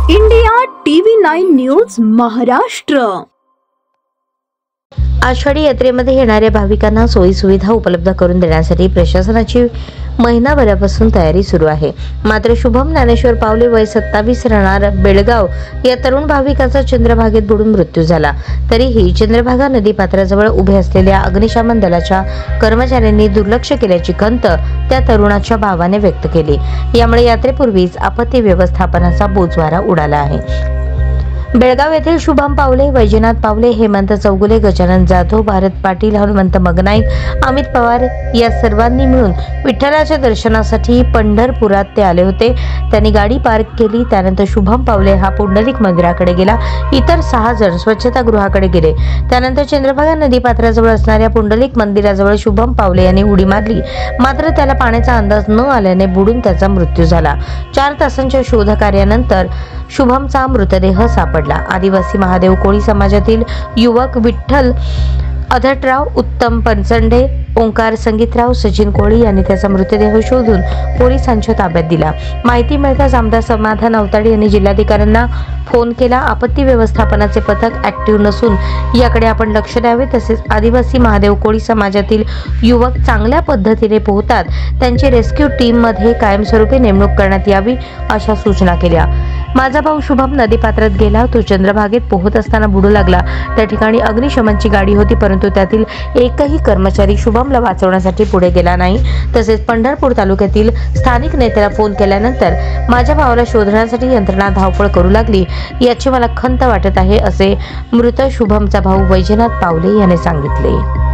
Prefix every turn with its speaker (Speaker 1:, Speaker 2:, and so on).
Speaker 1: India TV 9 news Maharashtra.
Speaker 2: Ashadhi यात्रेमध्ये येणाऱ्या भाविकांना सोयी सुविधा उपलब्ध करून देण्यासाठी प्रशासनाची महिनाभरापासून तयारी सुरू आहे। मात्र शुभम ज्ञानेश्वर पावले वय 27 राहणार बेळगाव या तरुण भाविकाचा चंद्रभागेत बुडून मृत्यू झाला। तरीही चंद्रभागा नदीपात्राजवळ उभे असलेल्या अग्निशमन दलाच्या कर्मचाऱ्यांनी दुर्लक्ष केल्याची खंत त्या तरुणाच्या भावाने व्यक्त केली। यामुळे यात्रेपूर्वीच आपत्ती व्यवस्थापनाचा बोजवारा उडाला आहे। बेळगाव येथील शुभम पावले, वैजनाथ पावले, हेमंत चौगुले, गजानन जाधव, भारत पाटील, हनुमंत मगनाईक, अमित पवार या सर्वांनी मिळून विठ्ठलाच्या दर्शनासाठी पंढरपुरात ते आले होते। त्यांनी गाडी पार्क केली। त्यानंतर शुभम पावले हा पुंडलिक मंदिराकडे गेला। इतर 6 जण स्वच्छतागृहाकडे गेले। त्यानंतर चंद्रभागा नदीपात्राजवळ असणाऱ्या पुंडलिक मंदिराजवळ शुभम पावले यांनी उडी मारली। मात्र त्याला पाण्याचा अंदाज न आल्याने बुडून त्याचा मृत्यू झाला। 4 तासांच्या शोधकार्यानंतर शुभमचा मृतदेह सापडला। आदिवासी महादेव कोळी समाजातील युवक विठ्ठल अधटराव, उत्तम पंचंडे, ओंकार संगीतराव, सचिन कोळी यांनी त्याचा मृतदेह शोधून पोलिसांच्या ताब्यात दिला। माहिती मिळताच आमदार समाधान अवताडे यांनी जिल्हाधिकाऱ्यांना फोन केला। आपत्ती व्यवस्थापनाचे पथक ऍक्टिव्ह नसून याकडे आपण लक्ष द्यावे, तसेच आदिवासी महादेव कोळी समाजातील युवक चांगल्या पद्धतीने पोहतात, त्यांची रेस्क्यू टीम मध्ये कायमस्वरूपी नेमणूक करण्यात यावी अशा सूचना केल्या। माझा भाऊ शुभम नदीपात्रात गेला। तो चंद्रभागेत पोहत असताना बुडू लागला। त्या ठिकाणी अग्निशमनची गाडी होती, परंतु त्यातील एकही कर्मचारी शुभमला वाचवण्यासाठी पुढे गेला नाही। तसेच पंढरपूर तालुक्यातील स्थानिक नेत्याला फोन केल्यानंतर माझ्या भावाला शोधण्यासाठी यंत्रणा धावपळ करू लागली, याची मला खंत वाटत आहे, असे मृत शुभमचा भाऊ वैजनाथ पावले याने सांगितले।